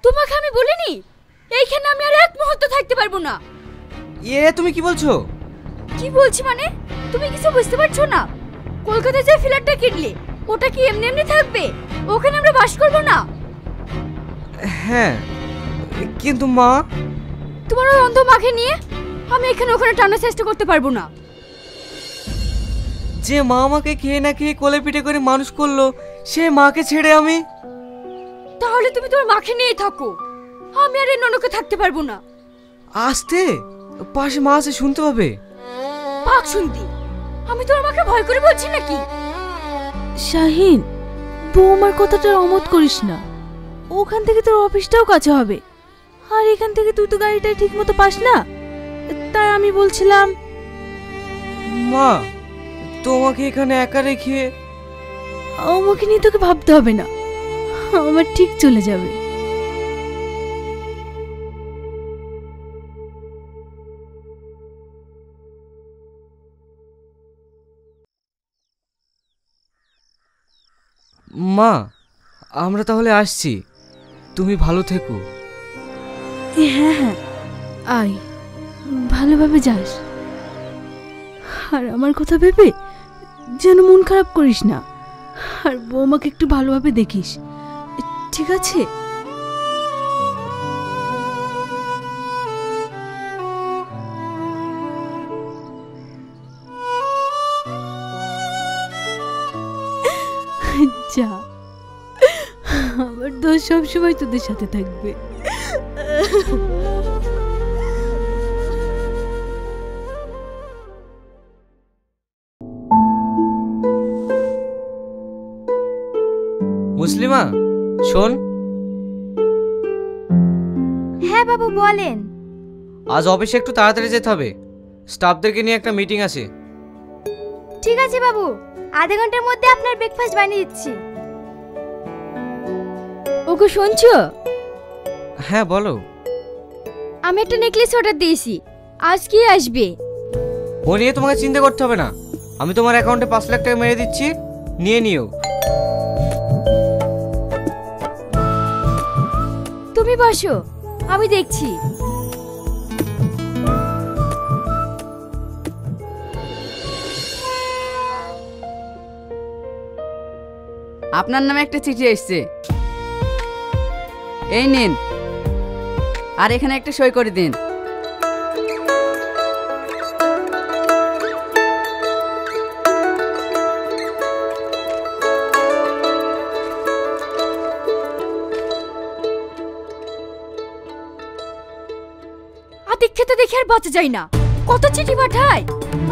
তোমাকে আমি বলিনি এইখানে আমি আর এক মুহূর্ত থাকতে পারবো না। তুমি কি বলছো? কি বলছি মানে তুমি কিছু বুঝতে পারছো না? কলকাতায় যে ফ্ল্যাটটা কিনলে ওটা কি এমনি এমনি থাকবে? ওখানে আমরা বাস করবো না। হ্যাঁ কিন্তু মা, তোমার ওই অন্ধ মাকে নিয়ে আমি এখানে ওখানে টানার চেষ্টা করতে পারবো না। যে মা আমাকে খেয়ে না খেয়ে কোলে পিঠে করে মানুষ করলো সেই মাকে ছেড়ে আমি? তাহলে তুমি তোমার মাকে নিয়েই থাকো, আমি আর এই ননকে থাকতে পারবো না। আসতে পাশে মা আছে, শুনতে পাবে। পাক শুনতি, আমি তোমার মাকে ভয় করে বলছি নাকি? শাহিন, বৌমার কথাটা অমত করিস না। ওখান থেকে তোর অফিসটাও কাছে হবে, আর এখান থেকে তুই তো গাড়িটা ঠিক মতো পাস না। তাই আমি বলছিলাম। মা, তোমাকে এখানে একা রেখে আমাকে নিয়ে তোকে ভাবতে হবে না, আমার ঠিক চলে যাবে। মা, আমরা তাহলে আসছি, তুমি ভালো থেকো। হ্যাঁ হ্যাঁ, আয়, ভালোভাবে যাস। আর আমার কথা ভেবে যেন মন খারাপ করিস না, আর বৌমাকে একটু ভালোভাবে দেখিস, ঠিক আছে? যা, আমার দোষ সবসময় তোদের সাথে থাকবে। মুসলিমা, শোন। হ্যাঁ বাবু বলেন। আজ অফিসে একটু তাড়াতাড়ি যেতে হবে, স্টাফদেরকে নিয়ে একটা মিটিং আছে। ঠিক আছে বাবু, আধা ঘন্টার মধ্যে আপনার ব্রেকফাস্ট বানিয়ে দিচ্ছি। ওকে শুনছো? হ্যাঁ বলো। আমি একটা নেকলেস অর্ডার দিয়েছি, আজ কি আসবে? ও নিয়ে তোমাকে চিন্তা করতে হবে না, আমি তোমার অ্যাকাউন্টে 5 লাখ টাকা মেরে দিচ্ছি, নিয়ে নিও। তুমি বসো, আমি দেখছি। আপনার নামে একটা চিঠি এসেছে, এই নিন, আর এখানে একটা সই করে দিন। আতিক খেতে দেখে আর বাঁচা যায় না, কত চিঠি পাঠায়,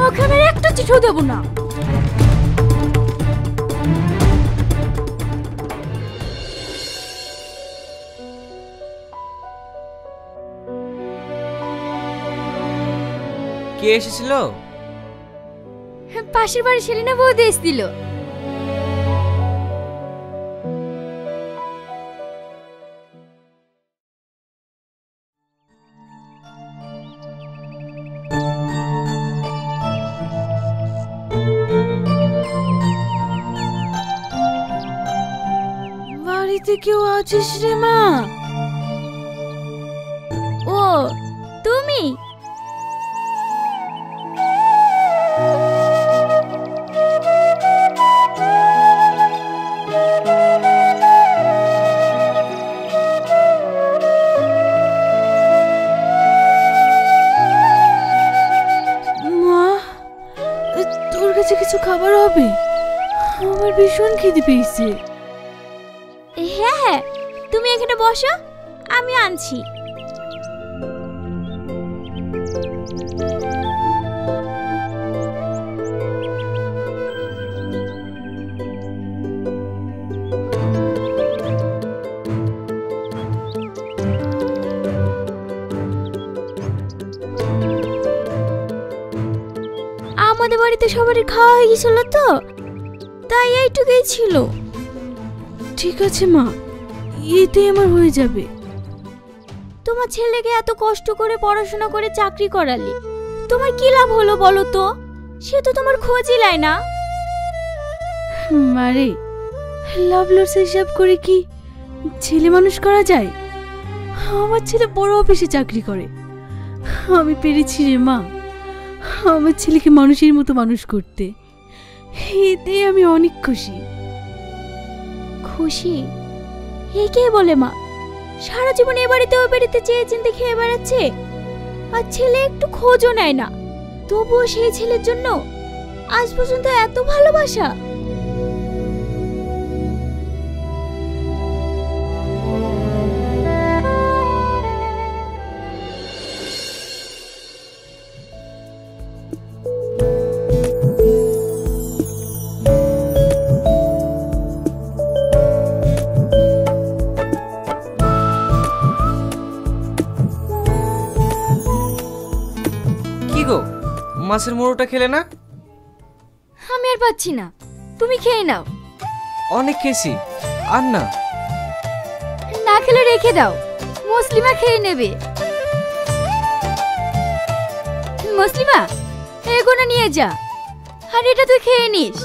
ওকে আমি একটা চিঠিও দেবো না। কে এসেছিল? পাশের বাড়ি সেলিনা বৌদি এসেছিল। বাড়িতে কেউ আছিস রে মা? ও তুমি? মা, তোর কাছে কিছু খাবার হবে? আমার ভীষণ খিদে পেয়েছে। হ্যাঁ হ্যাঁ, তুমি এখানে বসো, আমি আনছি। আমাদের বাড়িতে সবারই খাওয়া হয়ে গেছিল তো, তাই এইটুকুই ছিল। ঠিক আছে মা, এতে আমার হয়ে যাবে। তোমার ছেলেকে এত কষ্ট করে পড়াশোনা করে চাকরি করালে তোমার কি লাভ হলো বলো তো? সে তো তোমার খোঁজই নেয় না। মারে, লাভ লস হিসাব করে কি ছেলে মানুষ করা যায়? আমার ছেলে বড় অফিসে চাকরি করে। আমি পেরেছি রে মা, আমার ছেলেকে মানুষের মতো মানুষ করতে। এতে আমি অনেক খুশি। খুশি? এ কে বলে মা? সারা জীবন এ বাড়িতে ওই বাড়িতে চেয়ে চিনতে খেয়ে বেড়াচ্ছে, আর ছেলে একটু খোঁজও নেয় না। তবুও সেই ছেলের জন্য আজ পর্যন্ত এত ভালোবাসা। কি গো, মাছের মোড়োটা খেলে না? আমি আর পাচ্ছি না, তুমি খেয়ে নাও। অনেক খেয়েছি, আর না। না খেলে রেখে দাও, মুসলিমা খেয়ে নেবে। মুসলিমা, এগুলো নিয়ে যা, আর এটা তুই খেয়ে নিস।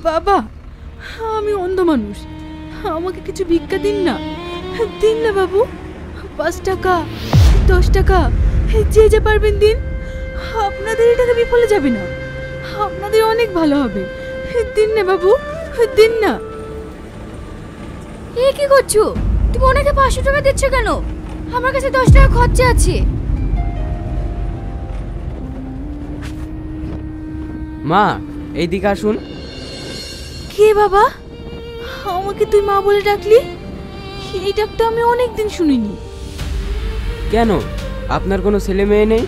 বাবা, আমি অন্ধ মানুষ, আমাকে কিছু ভিক্ষা দিন না। দিন না বাবু, 5 টাকা 10 টাকা যে যে পারবেন দিন। আপনাদের এই টাকা বিফলে যাবে না, আপনাদের অনেক ভালো হবে। দিন না বাবু, দিন না। এ কি করছো? তুমি ওনাকে 500 টাকা দিচ্ছ কেন? আমার কাছে 10 টাকা খরচা আছে। মা, এইদিকে আসুন। কে বাবা? আমাকে তুই মা বলে ডাকলি? এই ডাকটা আমি অনেকদিন শুনিনি। কেন, আপনার কোনো ছেলে মেয়ে নেই?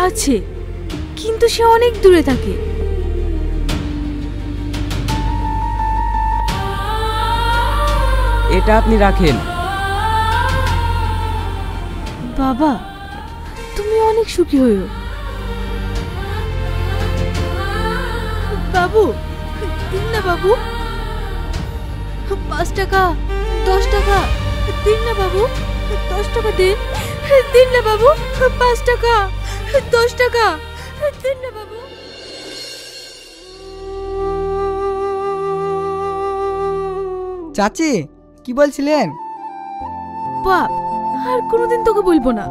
আছে, কিন্তু সে অনেক দূরে থাকে। এটা আপনি রাখেন। বাবা, তুমি অনেক সুখী হইও। বাবু, দিন না বাবু, 5 টাকা 10 টাকা দিন না বাবু, 10 টাকা দিন। দিন না বাবু, 5 টাকা 10 টাকা দিন না বাবু। চাচি, কি বলছিলেন? বাপ, আর কোনোদিন তোকে বলবো না,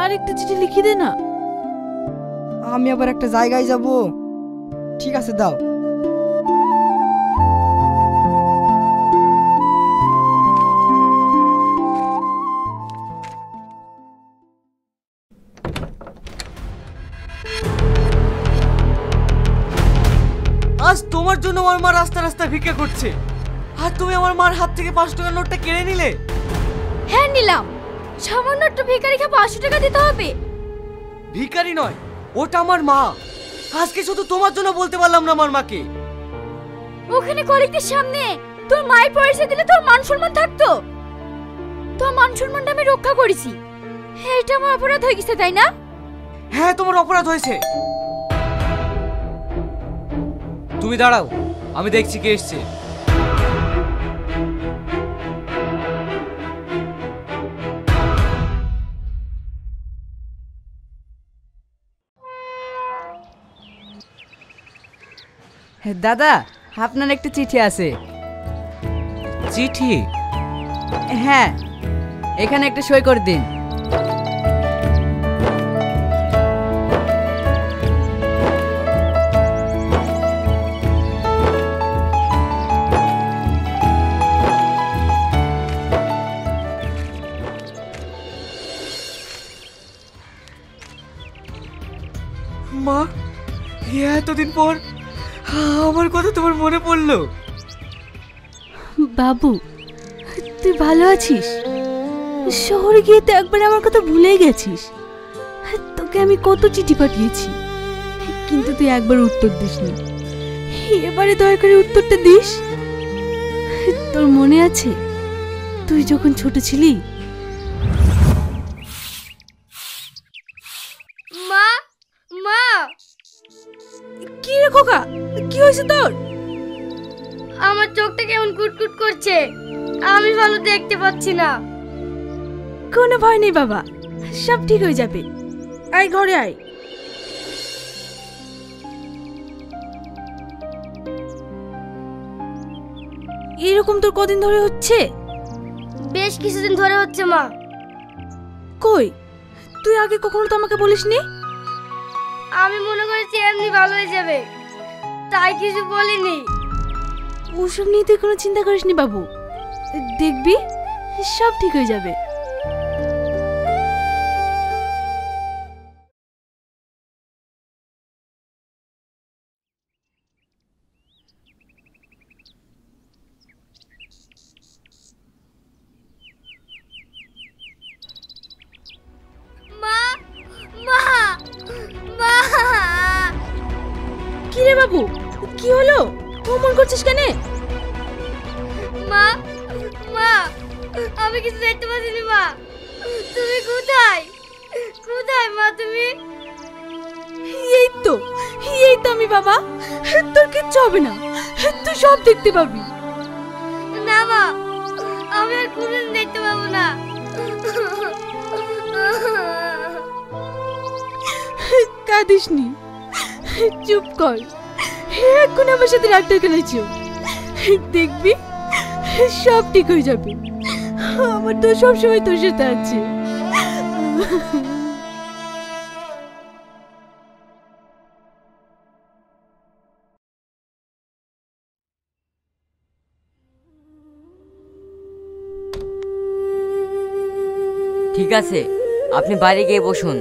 আর একটা চিঠি লিখে দে না। আমি আবার একটা জায়গায় যাব। ঠিক আছে, দাও। আজ তোমার জন্য আমার মা রাস্তা রাস্তা ভিক্ষা করছে, আর তুমি আমার মার হাত থেকে 5 টাকার নোটটা কেড়ে নিলে। হ্যাঁ নিলাম, সামান্য একটা ভিখারিকে 500 টাকা দিতে হবে? ভিখারি নয়, ওটা আমার মা। আজকে শুধু তোমার জন্য বলতে পারলাম না আমার মাকে। ওখানে কলিগদের সামনে তোর মায়ের পয়সা দিলে তোর মান সম্মান থাকতো? তোর মান সম্মানটা আমি রক্ষা করেছি, এটা আমার অপরাধ হয়ে গেছে, তাই না? হ্যাঁ, তোমার অপরাধ হয়েছে। তুমি দাঁড়াও, আমি দেখছি কে এসছে। দাদা, আপনার একটা চিঠি আছে। চিঠি? হ্যাঁ, এখানে একটা সই করে দিন। মা, এতদিন পর আমার কথা তোমার মনে পড়লো। বাবু, তুই ভালো আছিস? শহরে গিয়ে তো একবার আমার কথা ভুলে গেছিস। তোকে আমি কত চিঠি পাঠিয়েছি, কিন্তু তুই একবার উত্তর দিসনি। এবারে দয়া করে উত্তরটা দিস। তোর মনে আছে তুই যখন ছোট ছিলি? মা মা, কি রে খোকা, কি হয়েছে তোর? আমার চোখটা কেমন কুটকুট করছে, আমি ভালো দেখতে পাচ্ছি না। কোনো ভয় নেই বাবা, সব ঠিক হয়ে যাবে। আয় ঘরে আয়। এরকম তোর কদিন ধরে হচ্ছে? বেশ কিছুদিন ধরে হচ্ছে মা। কই, তুই আগে কখনো তো আমাকে বলিসনি। আমি মনে করেছি এমনি ভালো হয়ে যাবে, তাই কিছু বলিনি। ওসব নিয়ে তুই কোনো চিন্তা করিসনি বাবু, দেখবি সব ঠিক হয়ে যাবে। মা মা মা, কি রে বাবু, কি হলো? অমন করছিস কেন? মা মা, আমি কিছু দেখতে পাচ্ছি না। মা তুমি কোথায়, কোথায় মা তুমি? এই তো আমি বাবা, তোর কিচ্ছু হবে না, তুই সব দেখতে পাবি। না মা, আমি আর কোনোদিন দেখতে পাবো না। কাঁদিসনি, চুপ কর, এখন আমার সাথে ডাক্তারখানায় চল, দেখবি সব ঠিক হয়ে যাবে। আমার তো সবসময় তোর সাথে আছে। ঠিক আছে, আপনি বাইরে গিয়ে বসুন।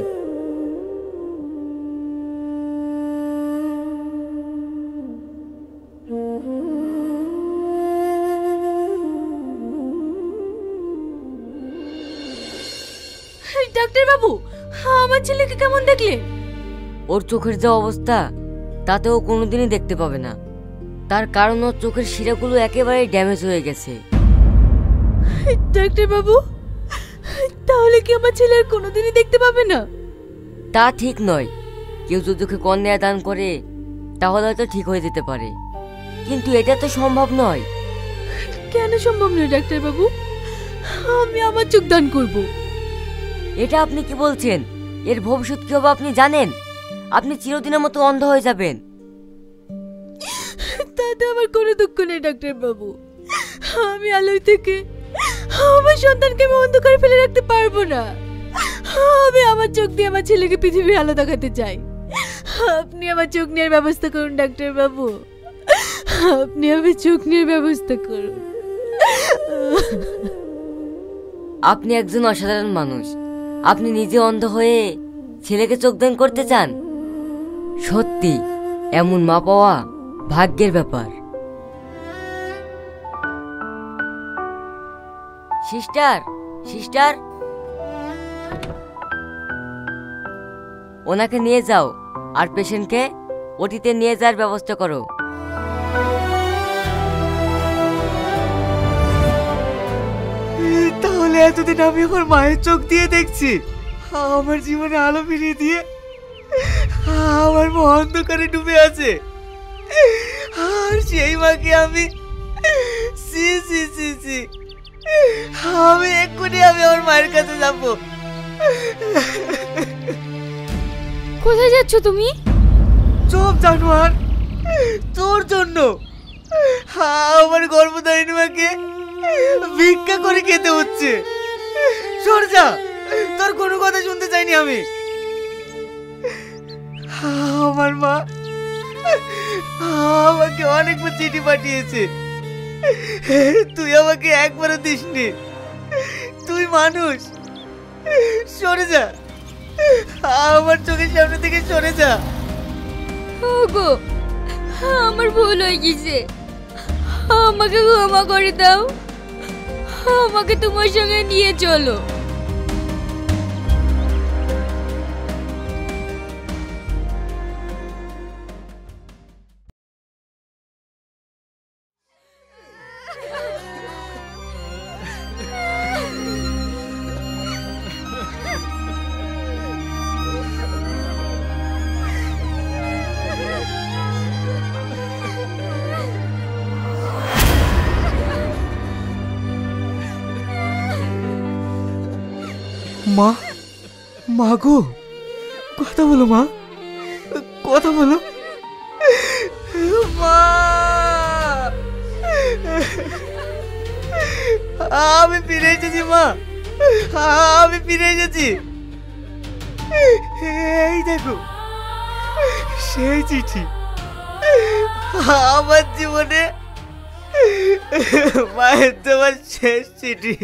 ডাক্তার বাবু, আমার ছেলেকে কেমন দেখলে? ওর চোখের যে অবস্থা, তাতে ও কোনোদিনই দেখতে পাবে না। তার কারণ ওর চোখের শিরাগুলো একেবারে ড্যামেজ হয়ে গেছে। ডাক্তার বাবু, তাহলে কি আমার ছেলে আর কোনোদিনই দেখতে পাবে না? তা ঠিক নয়, কেউ যদি ওকে কর্নিয়া দান করে তাহলে হয়তো ঠিক হয়ে যেতে পারে, কিন্তু এটা তো সম্ভব নয়। কেন সম্ভব নয় ডাক্তার বাবু? আমি আমার চোখ দান করব। এটা আপনি কি বলছেন? এর ভবিষ্যৎ কি হবে আপনি জানেন? আপনি চিরদিনের মতো অন্ধ হয়ে যাবেন। তাতে আমার কোনো দুঃখ নেই ডাক্তার বাবু, আমি আলোয় থেকে আমার সন্তানকে আমি অন্ধকারে ফেলে রাখতে পারবো না। আমি আমার চোখ দিয়ে আমার ছেলেকে পৃথিবীর আলো দেখাতে চাই। আপনি আমার চোখ নেওয়ার ব্যবস্থা করুন ডাক্তার বাবু, আপনি আমার চোখ নেওয়ার ব্যবস্থা করুন। আপনি একজন অসাধারণ মানুষ। আপনি নিজে অন্ধ হয়ে ছেলেকে চোখ দান করতে চান? সত্যি এমন মা পাওয়া ভাগ্যের ব্যাপার। সিস্টার, সিস্টার, ওনাকে নিয়ে যাও আর পেশেন্টকে ওটিতে নিয়ে যাওয়ার ব্যবস্থা করো। তাহলে এতদিন আমি আমার মায়ের চোখ দিয়ে দেখছি, আমার জীবনে আলো ফিরিয়ে দিয়ে আমার মা অন্ধকারে ডুবে আছে, আর সেই মাকে আমি সি সি সি সি আমি এক্ষুনি আমার মায়ের কাছে যাব। কোথায় যাচ্ছ তুমি? চুপ জানোয়ার, তোর জন্য আমার গর্ভধারিণী মাকে ভিক্ষা করে খেতে হচ্ছে। সর যা, তোর কোনো কথা শুনতে চাইনি আমি। আমার মা আমাকে অনেকবার চিঠি পাঠিয়েছে, তুই আমাকে একবারও দিসনি। তুই মানুষ, সরে যা, আমার চোখের সামনে থেকে সরে যা। ওগো, আমার ভুল হয়ে গেছে, আমাকে ক্ষমা করে দাও, আমাকে তোমার সঙ্গে নিয়ে চলো। মা, মা গো, কথা বলো মা, কথা বলো মা। আমি ফিরে এসেছি মা, আমি ফিরে এসেছি। এই দেখো সেই চিঠি, আমার জীবনে মায়ের তোমার শেষ চিঠি।